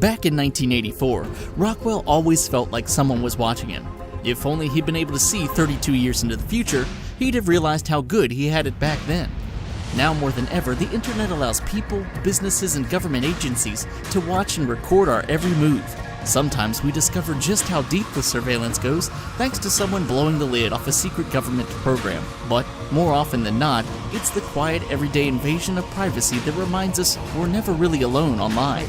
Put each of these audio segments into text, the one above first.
Back in 1984, Rockwell always felt like someone was watching him. If only he'd been able to see 32 years into the future, he'd have realized how good he had it back then. Now more than ever, the internet allows people, businesses, and government agencies to watch and record our every move. Sometimes we discover just how deep the surveillance goes thanks to someone blowing the lid off a secret government program. But more often than not, it's the quiet, everyday invasion of privacy that reminds us we're never really alone online.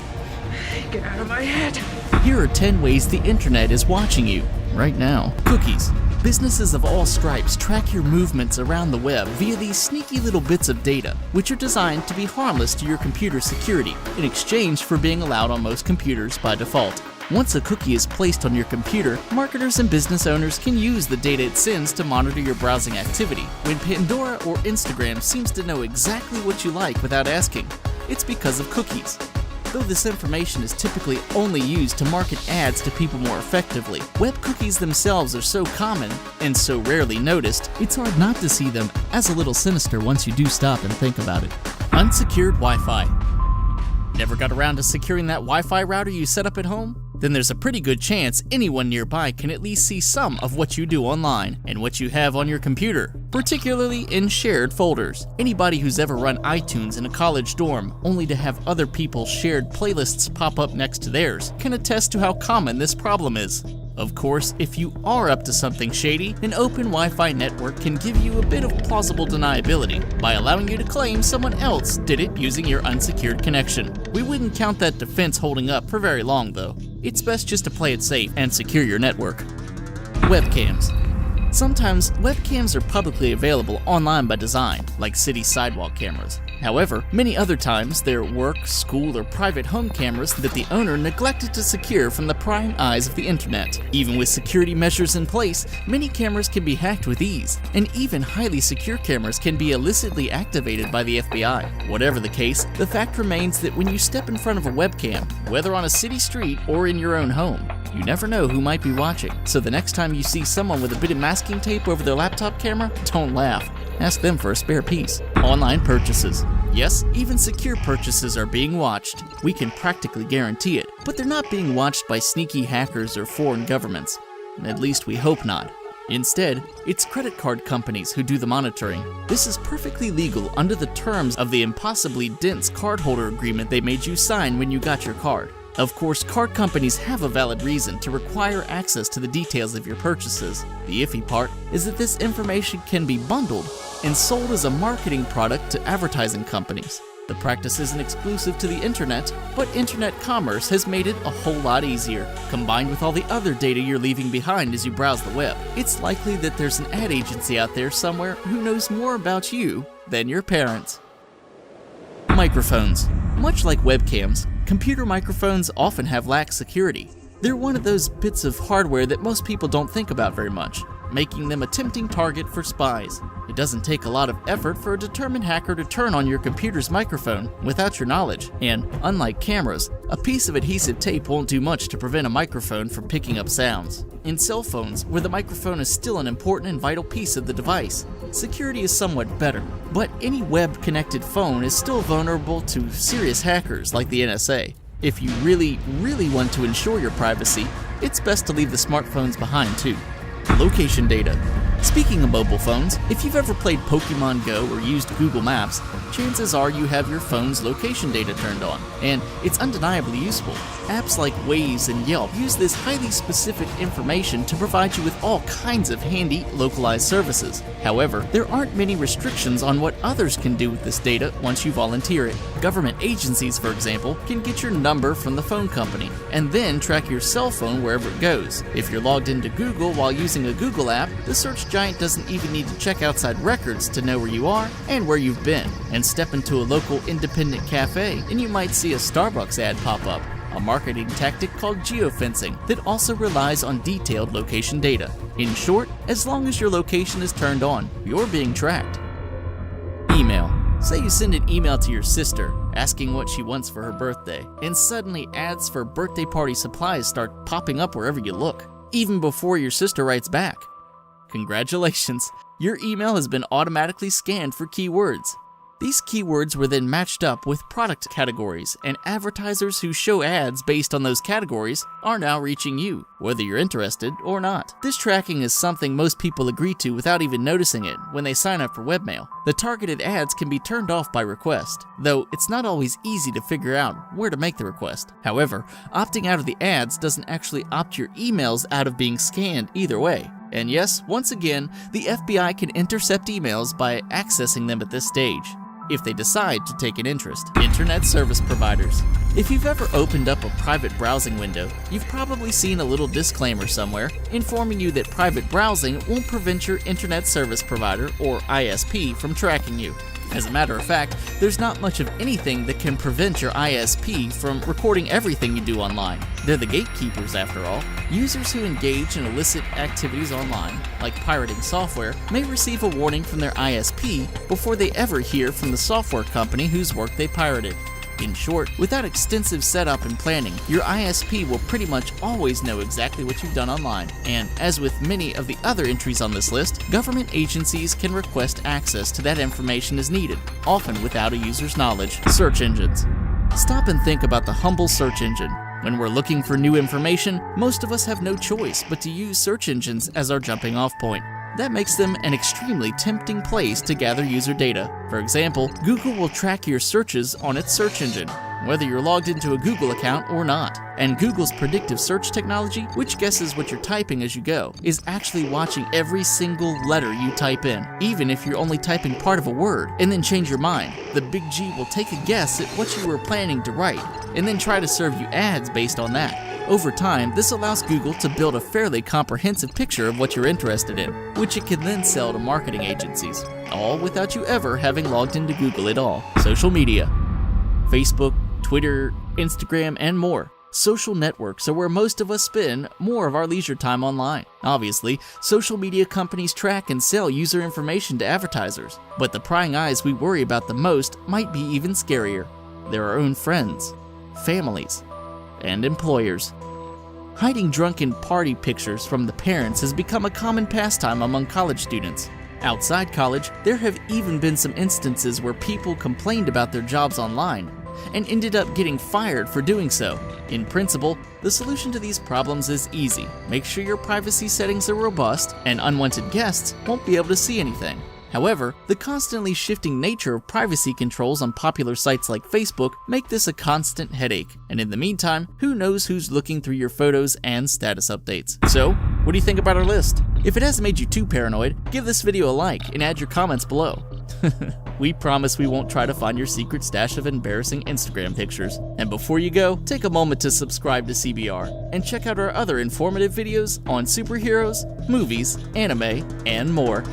Get out of my head! Here are 10 ways the internet is watching you right now. Cookies. Businesses of all stripes track your movements around the web via these sneaky little bits of data, which are designed to be harmless to your computer's security in exchange for being allowed on most computers by default. Once a cookie is placed on your computer, marketers and business owners can use the data it sends to monitor your browsing activity. When Pandora or Instagram seems to know exactly what you like without asking, it's because of cookies. Though this information is typically only used to market ads to people more effectively, web cookies themselves are so common and so rarely noticed, it's hard not to see them as a little sinister once you do stop and think about it. Unsecured Wi-Fi. Never got around to securing that Wi-Fi router you set up at home? Then there's a pretty good chance anyone nearby can at least see some of what you do online and what you have on your computer, particularly in shared folders. Anybody who's ever run iTunes in a college dorm only to have other people's shared playlists pop up next to theirs can attest to how common this problem is. Of course, if you are up to something shady, an open Wi-Fi network can give you a bit of plausible deniability by allowing you to claim someone else did it using your unsecured connection. We wouldn't count that defense holding up for very long though. It's best just to play it safe and secure your network. Webcams. Sometimes webcams are publicly available online by design, like city sidewalk cameras. However, many other times they're work, school, or private home cameras that the owner neglected to secure from the prying eyes of the internet. Even with security measures in place, many cameras can be hacked with ease, and even highly secure cameras can be illicitly activated by the FBI. Whatever the case, the fact remains that when you step in front of a webcam, whether on a city street or in your own home, you never know who might be watching. So the next time you see someone with a bit of masking tape over their laptop camera, don't laugh. Ask them for a spare piece. Online purchases. Yes, even secure purchases are being watched. We can practically guarantee it, but they're not being watched by sneaky hackers or foreign governments. At least we hope not. Instead, it's credit card companies who do the monitoring. This is perfectly legal under the terms of the impossibly dense cardholder agreement they made you sign when you got your card. Of course, card companies have a valid reason to require access to the details of your purchases. The iffy part is that this information can be bundled and sold as a marketing product to advertising companies. The practice isn't exclusive to the internet, but internet commerce has made it a whole lot easier. Combined with all the other data you're leaving behind as you browse the web, it's likely that there's an ad agency out there somewhere who knows more about you than your parents. Microphones. Much like webcams, computer microphones often have lax security. They're one of those bits of hardware that most people don't think about very much, making them a tempting target for spies. It doesn't take a lot of effort for a determined hacker to turn on your computer's microphone without your knowledge, and unlike cameras, a piece of adhesive tape won't do much to prevent a microphone from picking up sounds. In cell phones, where the microphone is still an important and vital piece of the device, security is somewhat better, but any web-connected phone is still vulnerable to serious hackers like the NSA. If you really want to ensure your privacy, it's best to leave the smartphones behind too. Location data. Speaking of mobile phones, if you've ever played Pokemon Go or used Google Maps, chances are you have your phone's location data turned on, and it's undeniably useful. Apps like Waze and Yelp use this highly specific information to provide you with all kinds of handy, localized services. However, there aren't many restrictions on what others can do with this data once you volunteer it. Government agencies, for example, can get your number from the phone company, and then track your cell phone wherever it goes. If you're logged into Google while using a Google app, the search giant doesn't even need to check outside records to know where you are and where you've been. And step into a local independent cafe, and you might see a Starbucks ad pop up, a marketing tactic called geofencing that also relies on detailed location data. In short, as long as your location is turned on, you're being tracked. Email. Say you send an email to your sister asking what she wants for her birthday, and suddenly ads for birthday party supplies start popping up wherever you look, even before your sister writes back. Congratulations, your email has been automatically scanned for keywords. These keywords were then matched up with product categories, and advertisers who show ads based on those categories are now reaching you, whether you're interested or not. This tracking is something most people agree to without even noticing it when they sign up for webmail. The targeted ads can be turned off by request, though it's not always easy to figure out where to make the request. However, opting out of the ads doesn't actually opt your emails out of being scanned either way. And yes, once again, the FBI can intercept emails by accessing them at this stage, if they decide to take an interest. Internet service providers. If you've ever opened up a private browsing window, you've probably seen a little disclaimer somewhere informing you that private browsing won't prevent your internet service provider, or ISP, from tracking you. As a matter of fact, there's not much of anything that can prevent your ISP from recording everything you do online. They're the gatekeepers, after all. Users who engage in illicit activities online, like pirating software, may receive a warning from their ISP before they ever hear from the software company whose work they pirated. In short, without extensive setup and planning, your ISP will pretty much always know exactly what you've done online. And as with many of the other entries on this list, government agencies can request access to that information as needed, often without a user's knowledge. Search engines. Stop and think about the humble search engine. When we're looking for new information, most of us have no choice but to use search engines as our jumping off point. That makes them an extremely tempting place to gather user data. For example, Google will track your searches on its search engine, whether you're logged into a Google account or not. And Google's predictive search technology, which guesses what you're typing as you go, is actually watching every single letter you type in. Even if you're only typing part of a word and then change your mind, the Big G will take a guess at what you were planning to write and then try to serve you ads based on that. Over time, this allows Google to build a fairly comprehensive picture of what you're interested in, which it can then sell to marketing agencies, all without you ever having logged into Google at all. Social media. Facebook, Twitter, Instagram, and more. Social networks are where most of us spend more of our leisure time online. Obviously, social media companies track and sell user information to advertisers, but the prying eyes we worry about the most might be even scarier. They're our own friends, families, and employers. Hiding drunken party pictures from the parents has become a common pastime among college students. Outside college, there have even been some instances where people complained about their jobs online and ended up getting fired for doing so. In principle, the solution to these problems is easy. Make sure your privacy settings are robust and unwanted guests won't be able to see anything. However, the constantly shifting nature of privacy controls on popular sites like Facebook make this a constant headache, and in the meantime, who knows who's looking through your photos and status updates. So, what do you think about our list? If it hasn't made you too paranoid, give this video a like and add your comments below. We promise we won't try to find your secret stash of embarrassing Instagram pictures. And before you go, take a moment to subscribe to CBR and check out our other informative videos on superheroes, movies, anime, and more.